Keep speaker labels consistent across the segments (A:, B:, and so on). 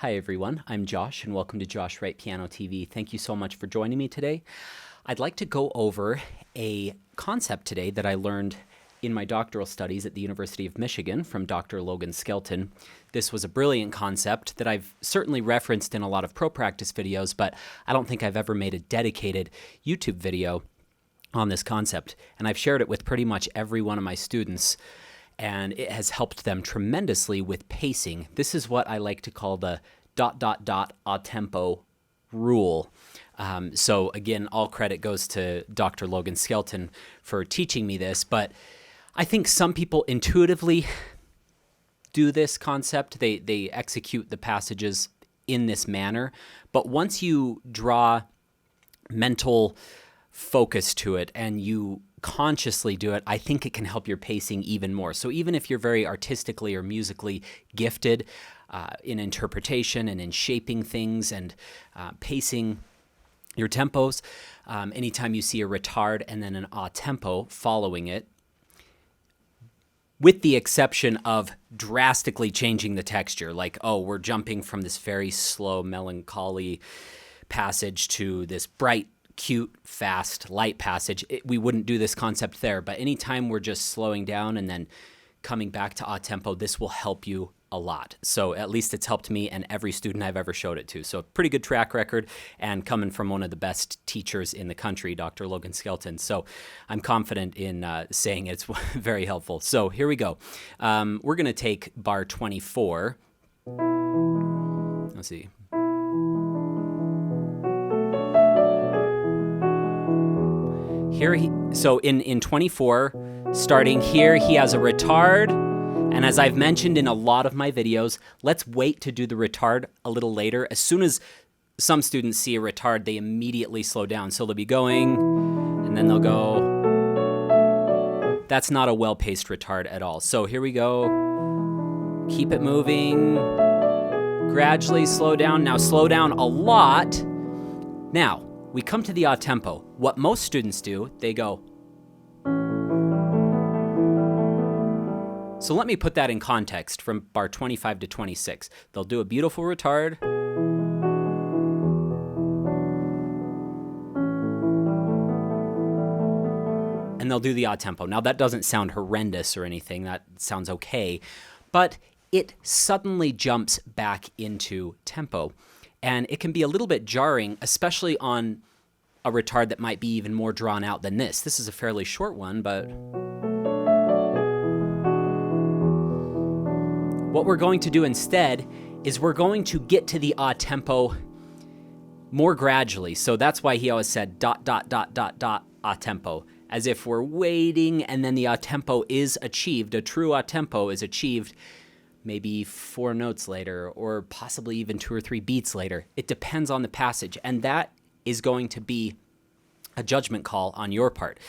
A: Hi everyone, I'm Josh and welcome to Josh Wright Piano TV. Thank you so much for joining me today. I'd like to go over a concept today that I learned in my doctoral studies at the University of Michigan from Dr. Logan Skelton. This was a brilliant concept that I've certainly referenced in a lot of pro practice videos, but I don't think I've ever made a dedicated YouTube video on this concept. And I've shared it with pretty much every one of my students, and it has helped them tremendously with pacing. This is what I like to call the ... a tempo rule. So again, all credit goes to Dr. Logan Skelton for teaching me this, but I think some people intuitively do this concept. They execute the passages in this manner, but once you draw mental focus to it and you consciously do it, I think it can help your pacing even more. So even if you're very artistically or musically gifted in interpretation and in shaping things and pacing your tempos, anytime you see a retard and then an a tempo following it, with the exception of drastically changing the texture, like, oh, we're jumping from this very slow, melancholy passage to this bright, cute, fast, light passage. We wouldn't do this concept there, but anytime we're just slowing down and then coming back to a tempo, this will help you a lot. So at least it's helped me and every student I've ever showed it to. So pretty good track record, and coming from one of the best teachers in the country, Dr. Logan Skelton. So I'm confident in saying it's very helpful. So here we go. We're going to take bar 24. Let's see. So in 24, starting here, he has a retard. And as I've mentioned in a lot of my videos, let's wait to do the retard a little later. As soon as some students see a retard, they immediately slow down. So they'll be going, and then they'll go. That's not a well-paced retard at all. So here we go. Keep it moving. Gradually slow down. Now slow down a lot. Now, we come to the a tempo. What most students do, they go. So let me put that in context from bar 25 to 26. They'll do a beautiful retard. And they'll do the a tempo. Now that doesn't sound horrendous or anything. That sounds okay. But it suddenly jumps back into tempo. And it can be a little bit jarring, especially on a retard that might be even more drawn out than this. This is a fairly short one, but what we're going to do instead is we're going to get to the a tempo more gradually. So that's why he always said ... a tempo, as if we're waiting and then the a tempo is achieved. A true a tempo is achieved maybe 4 notes later, or possibly even 2 or 3 beats later. It depends on the passage, and that is going to be a judgment call on your part.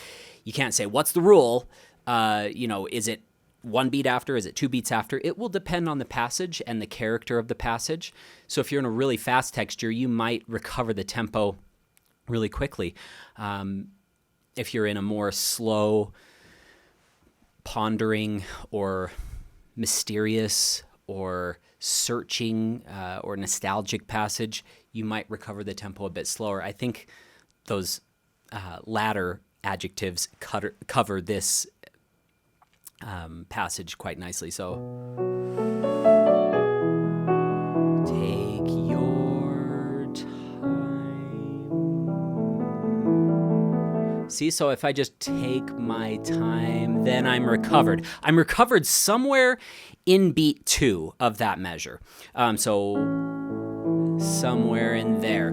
A: You can't say, what's the rule? Is it 1 beat after? Is it 2 beats after? It will depend on the passage and the character of the passage. So if you're in a really fast texture, you might recover the tempo really quickly. If you're in a more slow, pondering, or mysterious, or searching, or nostalgic passage, you might recover the tempo a bit slower. I think those latter adjectives cover this passage quite nicely. So take your time. See, so if I just take my time, then I'm recovered. I'm recovered somewhere in beat 2 of that measure. So somewhere in there.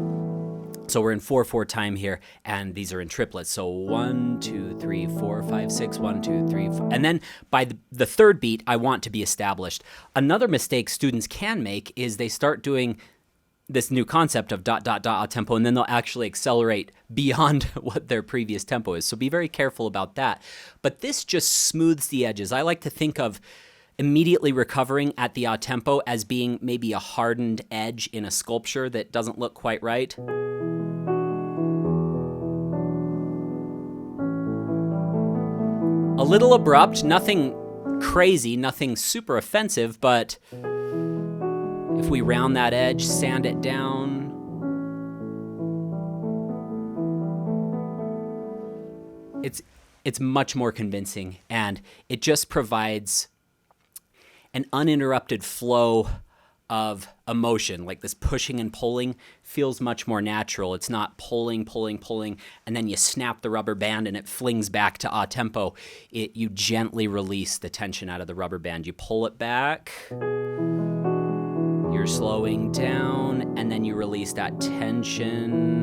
A: So we're in 4/4 time here, and these are in triplets. So 1, 2, 3, 4, 5, 6, 1, 2, 3, 4. And then by the third beat, I want to be established. Another mistake students can make is they start doing this new concept of ... a tempo, and then they'll actually accelerate beyond what their previous tempo is. So be very careful about that. But this just smooths the edges. I like to think of immediately recovering at the a tempo as being maybe a hardened edge in a sculpture that doesn't look quite right. A little abrupt, nothing crazy, nothing super offensive, but If we round that edge, sand it down. It's much more convincing, and it just provides an uninterrupted flow of emotion. Like this pushing and pulling feels much more natural. It's not pulling, and then you snap the rubber band and it flings back to a tempo. You gently release the tension out of the rubber band. You pull it back, you're slowing down, and then you release that tension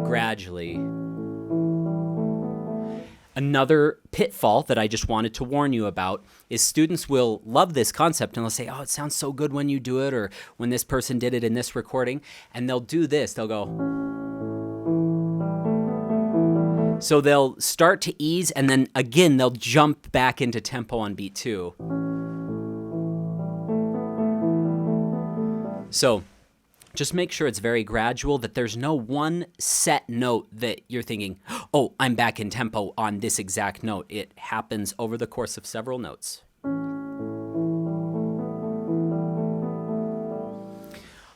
A: gradually. Another pitfall that I just wanted to warn you about is students will love this concept and they'll say, oh, it sounds so good when you do it, or when this person did it in this recording, and they'll do this. They'll go. So they'll start to ease, and then again, they'll jump back into tempo on beat 2. So just make sure it's very gradual, that there's no one set note that you're thinking, oh, I'm back in tempo on this exact note. It happens over the course of several notes.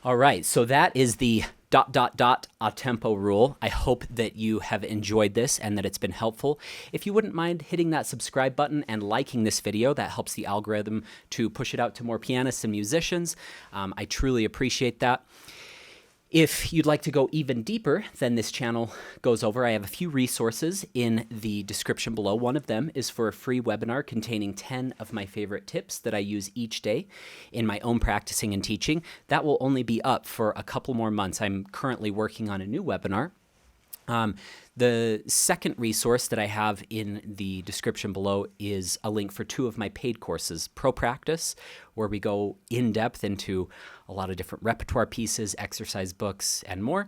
A: All right, so that is the ... a tempo rule. I hope that you have enjoyed this and that it's been helpful. If you wouldn't mind hitting that subscribe button and liking this video, that helps the algorithm to push it out to more pianists and musicians. I truly appreciate that. If you'd like to go even deeper than this channel goes over, I have a few resources in the description below. One of them is for a free webinar containing 10 of my favorite tips that I use each day in my own practicing and teaching. That will only be up for a couple more months. I'm currently working on a new webinar. The second resource that I have in the description below is a link for 2 of my paid courses, Pro Practice, where we go in depth into a lot of different repertoire pieces, exercise books, and more,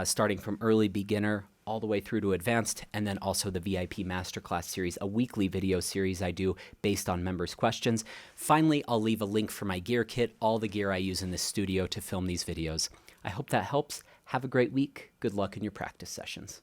A: starting from early beginner all the way through to advanced, and then also the VIP Masterclass series, a weekly video series I do based on members' questions. Finally, I'll leave a link for my gear kit, all the gear I use in the studio to film these videos. I hope that helps. Have a great week. Good luck in your practice sessions.